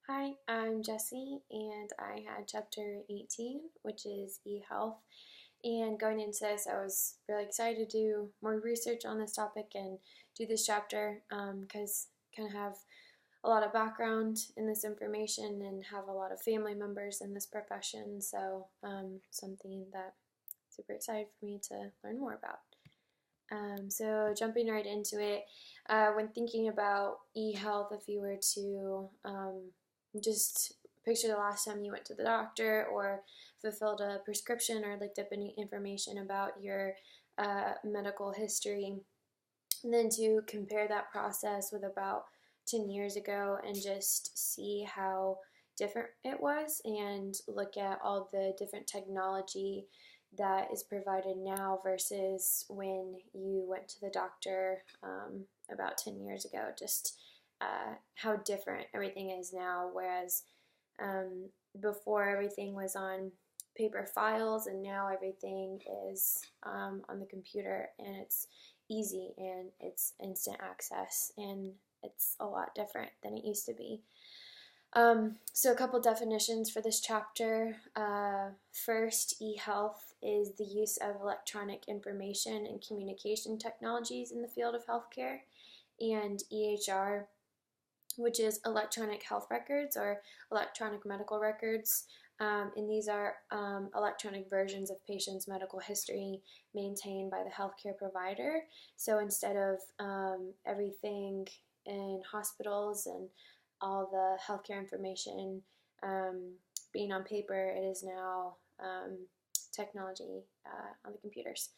Hi, I'm Jessie, and I had chapter 18, which is eHealth. And going into this, I was really excited to do more research on this topic and do this chapter because I kind of have a lot of background in this information and have a lot of family members in this profession. So, something that super excited for me to learn more about. So jumping right into it, when thinking about eHealth, if you were to just picture the last time you went to the doctor or fulfilled a prescription or looked up any information about your medical history, and then to compare that process with about 10 years ago and just see how different it was and look at all the different technology that is provided now versus when you went to the doctor about 10 years ago. Just how different everything is now, whereas before everything was on paper files and now everything is on the computer, and it's easy and it's instant access, and it's a lot different than it used to be. So a couple definitions for this chapter. First, eHealth is the use of electronic information and communication technologies in the field of healthcare, and EHR, which is electronic health records or electronic medical records. And these are electronic versions of patients' medical history maintained by the healthcare provider. So instead of everything in hospitals and all the healthcare information being on paper, it is now technology on the computers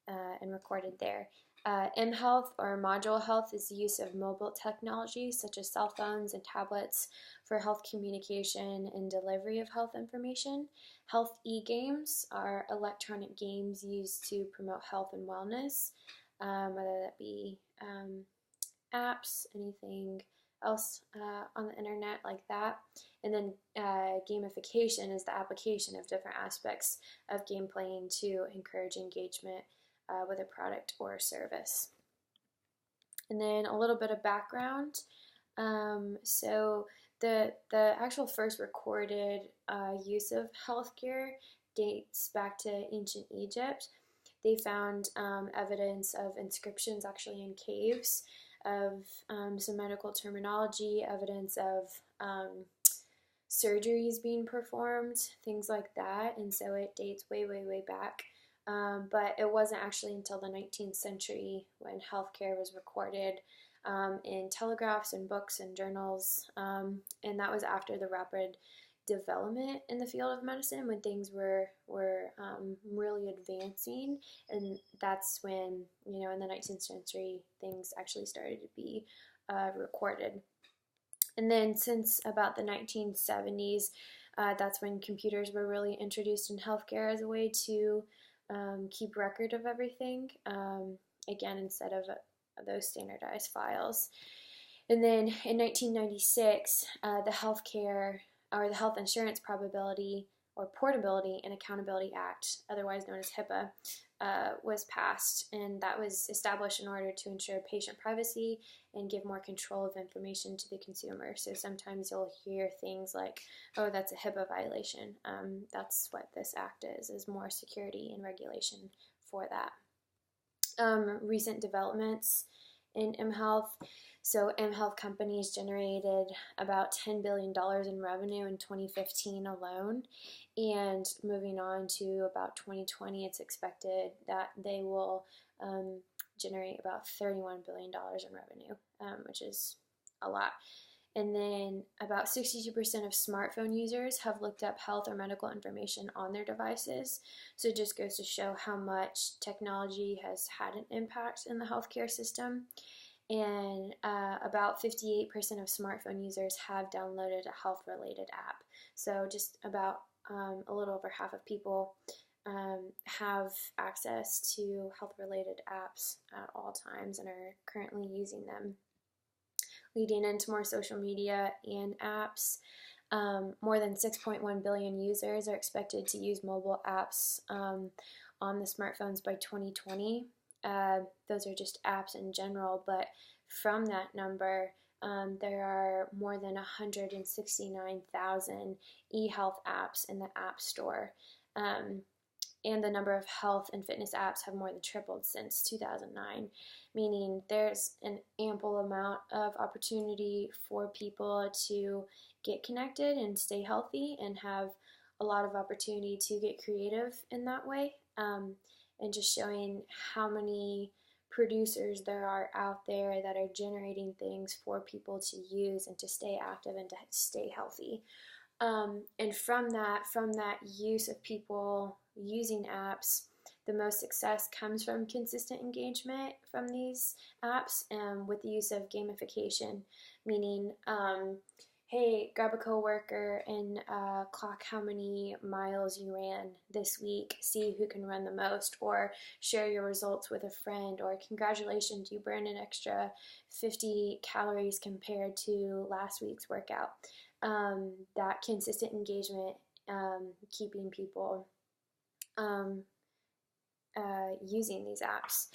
and recorded there. eHealth or module health is the use of mobile technology such as cell phones and tablets for health communication and delivery of health information. Health e-games are electronic games used to promote health and wellness, whether that be apps, anything else on the internet like that. And then gamification is the application of different aspects of game playing to encourage engagement with a product or service. And then a little bit of background. So the actual first recorded use of healthcare dates back to ancient Egypt. They found evidence of inscriptions actually in caves of some medical terminology, evidence of surgeries being performed, things like that, and so it dates way, way, way back. But it wasn't actually until the 19th century when healthcare was recorded in telegraphs and books and journals, and that was after the rapid development in the field of medicine, when things were really advancing, and that's when, in the 19th century, things actually started to be recorded. And then since about the 1970s, that's when computers were really introduced in healthcare as a way to keep record of everything, again, instead of those standardized files. And then in 1996, the Healthcare or the Health Insurance Probability or Portability and Accountability Act, otherwise known as HIPAA, was passed, and that was established in order to ensure patient privacy and give more control of information to the consumer. So sometimes you'll hear things like, oh, that's a HIPAA violation. That's what this act is more security and regulation for that. Recent developments in eHealth. So eHealth companies generated about $10 billion in revenue in 2015 alone, and moving on to about 2020, it's expected that they will generate about $31 billion in revenue, which is a lot. And then about 62% of smartphone users have looked up health or medical information on their devices. So it just goes to show how much technology has had an impact in the healthcare system. And about 58% of smartphone users have downloaded a health-related app. So just about a little over half of people have access to health-related apps at all times and are currently using them. Leading into more social media and apps, more than 6.1 billion users are expected to use mobile apps on the smartphones by 2020. Those are just apps in general, but from that number, There are more than 169,000 eHealth apps in the App Store. And the number of health and fitness apps have more than tripled since 2009, meaning there's an ample amount of opportunity for people to get connected and stay healthy, and have a lot of opportunity to get creative in that way, and just showing how many producers there are out there that are generating things for people to use and to stay active and to stay healthy. And from that use of people using apps, the most success comes from consistent engagement from these apps, with the use of gamification, meaning, hey, grab a coworker and clock how many miles you ran this week, see who can run the most, or share your results with a friend, or congratulations, you burned an extra 50 calories compared to last week's workout. That consistent engagement, keeping people using these apps.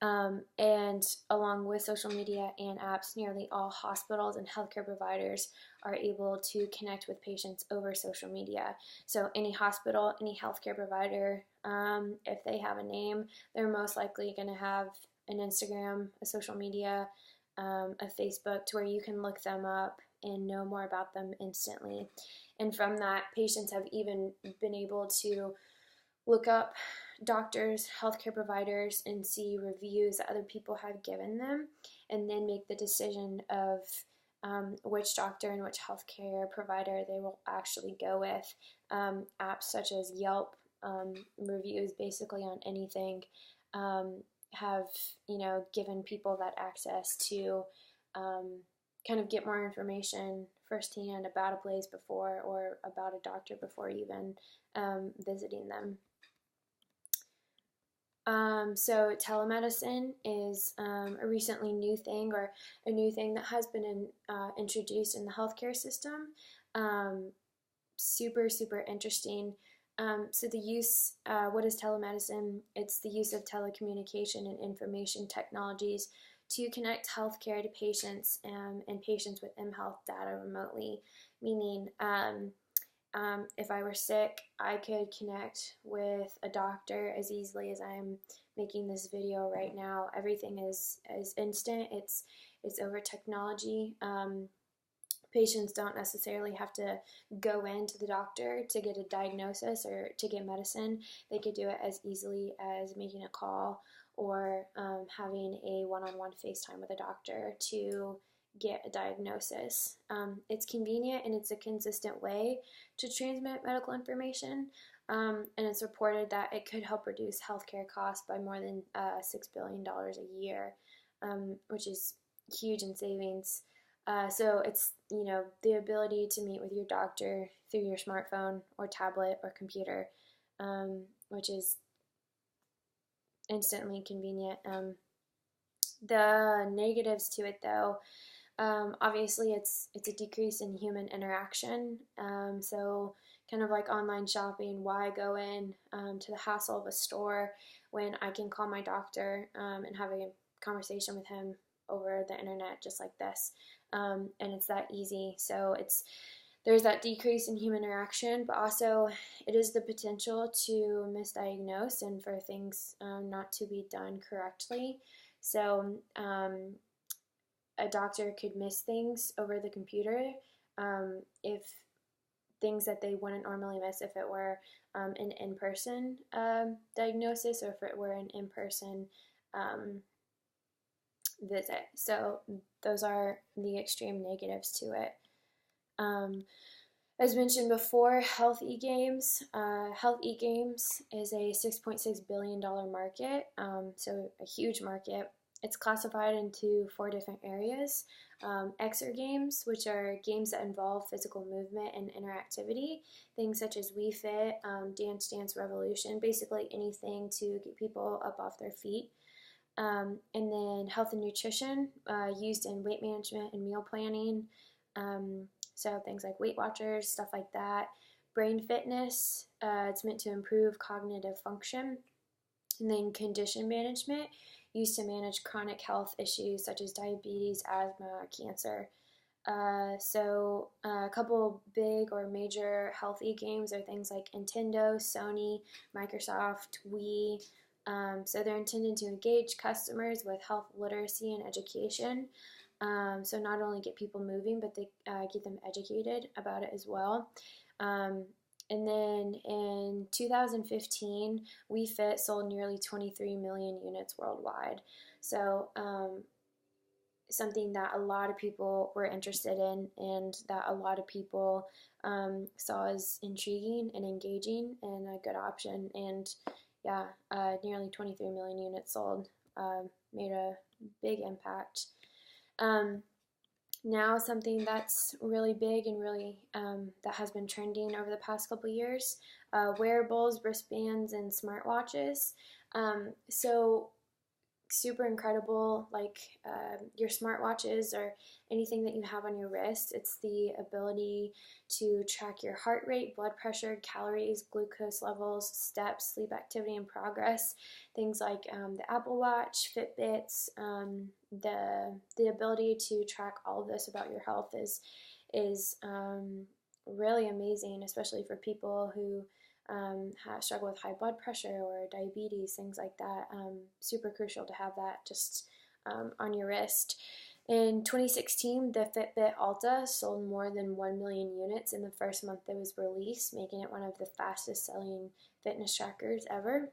And along with social media and apps, nearly all hospitals and healthcare providers are able to connect with patients over social media. So any hospital, any healthcare provider, if they have a name, they're most likely going to have an Instagram, a social media, a Facebook, to where you can look them up and know more about them instantly. And from that, patients have even been able to look up doctors, healthcare providers, and see reviews that other people have given them, and then make the decision of which doctor and which healthcare provider they will actually go with. Apps such as Yelp, reviews basically on anything, have, given people that access to kind of get more information firsthand about a place before, or about a doctor before even visiting them. So telemedicine is a recently new thing, or a new thing that has been introduced in the healthcare system. Super, super interesting. So the use, what is telemedicine? It's the use of telecommunication and information technologies to connect healthcare to patients, and patients with eHealth data remotely, meaning if I were sick, I could connect with a doctor as easily as I'm making this video right now. Everything is instant. It's over technology. Patients don't necessarily have to go into the doctor to get a diagnosis or to get medicine. They could do it as easily as making a call, or having a one-on-one FaceTime with a doctor to get a diagnosis. It's convenient, and it's a consistent way to transmit medical information, and it's reported that it could help reduce healthcare costs by more than $6 billion a year, which is huge in savings. So it's, the ability to meet with your doctor through your smartphone or tablet or computer, which is instantly convenient. The negatives to it, though, obviously it's a decrease in human interaction. So kind of like online shopping, why go in to the hassle of a store when I can call my doctor and have a conversation with him over the internet just like this, and it's that easy. So there's that decrease in human interaction, but also it is the potential to misdiagnose and for things not to be done correctly. So a doctor could miss things over the computer, if things that they wouldn't normally miss if it were an in-person diagnosis, or if it were an in-person visit. So those are the extreme negatives to it. As mentioned before, Health eGames. Health eGames is a $6.6 billion market, so a huge market. It's classified into 4 different areas. Exergames, which are games that involve physical movement and interactivity, things such as Wii Fit, Dance Dance Revolution, basically anything to get people up off their feet. And then health and nutrition, used in weight management and meal planning, so things like Weight Watchers, stuff like that. Brain fitness, it's meant to improve cognitive function. And then condition management, used to manage chronic health issues such as diabetes, asthma, cancer. A couple big or major health e-games are things like Nintendo, Sony, Microsoft, Wii. So they're intended to engage customers with health literacy and education. So not only get people moving, but they get them educated about it as well. And then in 2015, Wii Fit sold nearly 23 million units worldwide. So something that a lot of people were interested in and that a lot of people saw as intriguing and engaging and a good option. And yeah, nearly 23 million units sold, made a big impact. Now something that's really big and really that has been trending over the past couple years, wearables, wristbands, and smartwatches. So super incredible, like your smartwatches or anything that you have on your wrist. It's the ability to track your heart rate, blood pressure, calories, glucose levels, steps, sleep activity, and progress. Things like the Apple Watch, Fitbits, the ability to track all of this about your health is really amazing, especially for people who struggle with high blood pressure or diabetes, things like that. Super crucial to have that just on your wrist. In 2016, the Fitbit Alta sold more than 1 million units in the first month it was released, making it one of the fastest selling fitness trackers ever.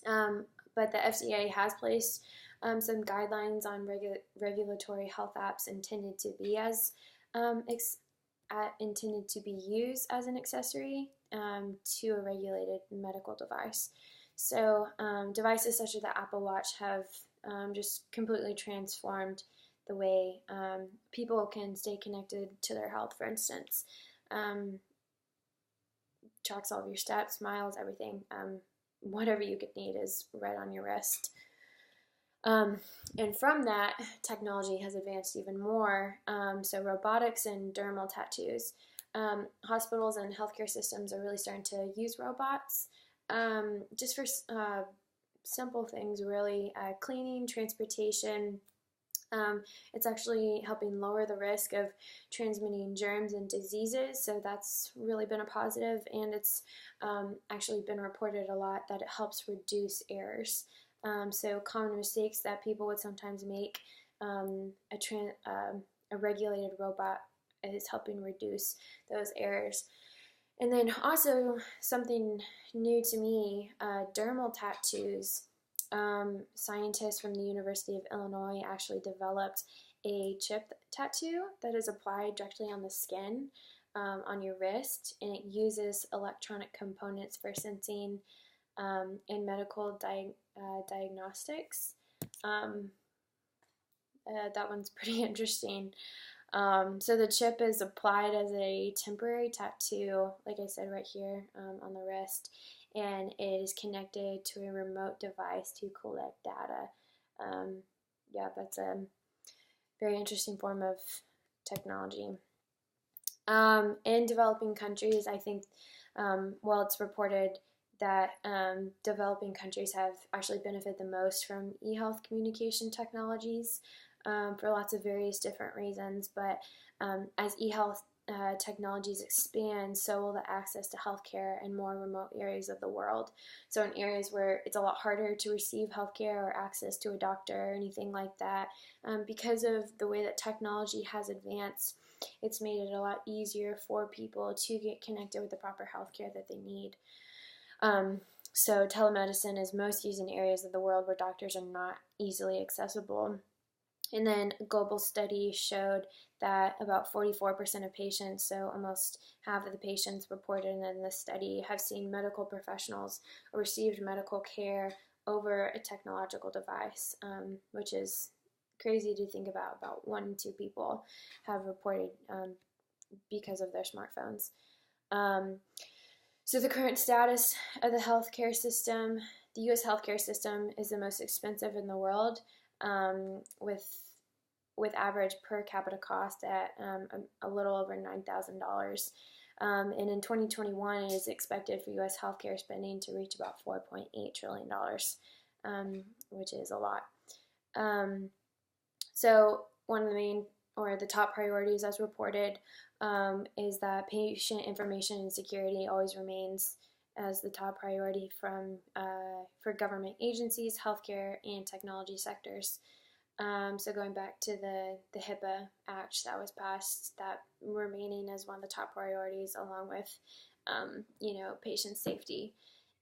But the FDA has placed some guidelines on regulatory health apps intended to be intended to be used as an accessory to a regulated medical device. So devices such as the Apple Watch have just completely transformed the way people can stay connected to their health. For instance, tracks all of your steps, miles, everything. Whatever you could need is right on your wrist. And from that, technology has advanced even more. So robotics and dermal tattoos. Hospitals and healthcare systems are really starting to use robots just for simple things, really. Cleaning, transportation. It's actually helping lower the risk of transmitting germs and diseases, so that's really been a positive, and it's actually been reported a lot that it helps reduce errors. So common mistakes that people would sometimes make, a regulated robot is helping reduce those errors. And then also something new to me, dermal tattoos. Scientists from the University of Illinois actually developed a chip tattoo that is applied directly on the skin on your wrist, and it uses electronic components for sensing and medical diagnostics. That one's pretty interesting. So the chip is applied as a temporary tattoo, like I said, right here on the wrist, and it is connected to a remote device to collect data. Yeah, that's a very interesting form of technology. In developing countries, I think, it's reported that developing countries have actually benefited the most from eHealth communication technologies for lots of various different reasons. But as eHealth technologies expand, so will the access to healthcare in more remote areas of the world. So in areas where it's a lot harder to receive healthcare or access to a doctor or anything like that, because of the way that technology has advanced, it's made it a lot easier for people to get connected with the proper healthcare that they need. So telemedicine is most used in areas of the world where doctors are not easily accessible. And then a global study showed that about 44% of patients, so almost half of the patients reported in this study, have seen medical professionals or received medical care over a technological device, which is crazy to think about. About 1 in 2 people have reported because of their smartphones. So the current status of the healthcare system, the U.S. healthcare system is the most expensive in the world, with average per capita cost at a little over $9,000. And in 2021, it is expected for U.S. healthcare spending to reach about $4.8 trillion. which is a lot. So one of the main or the top priorities as reported is that patient information and security always remains as the top priority for government agencies, healthcare, and technology sectors. So going back to the HIPAA Act that was passed, that remaining as one of the top priorities along with, patient safety.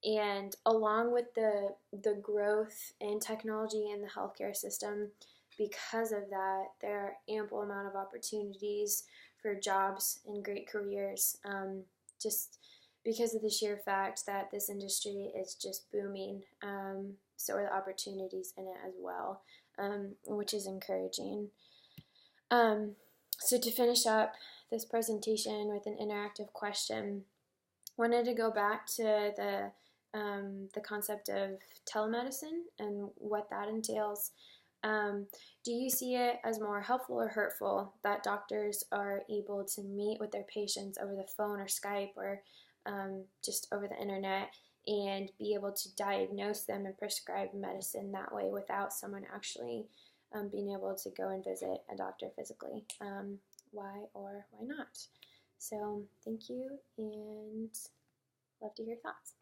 And along with the growth in technology in the healthcare system, because of that, there are ample amount of opportunities for jobs and great careers, just because of the sheer fact that this industry is just booming. So are the opportunities in it as well, which is encouraging. So to finish up this presentation with an interactive question, wanted to go back to the concept of telemedicine and what that entails. Do you see it as more helpful or hurtful that doctors are able to meet with their patients over the phone or Skype or just over the internet and be able to diagnose them and prescribe medicine that way without someone actually being able to go and visit a doctor physically? Why or why not? So thank you, and love to hear your thoughts.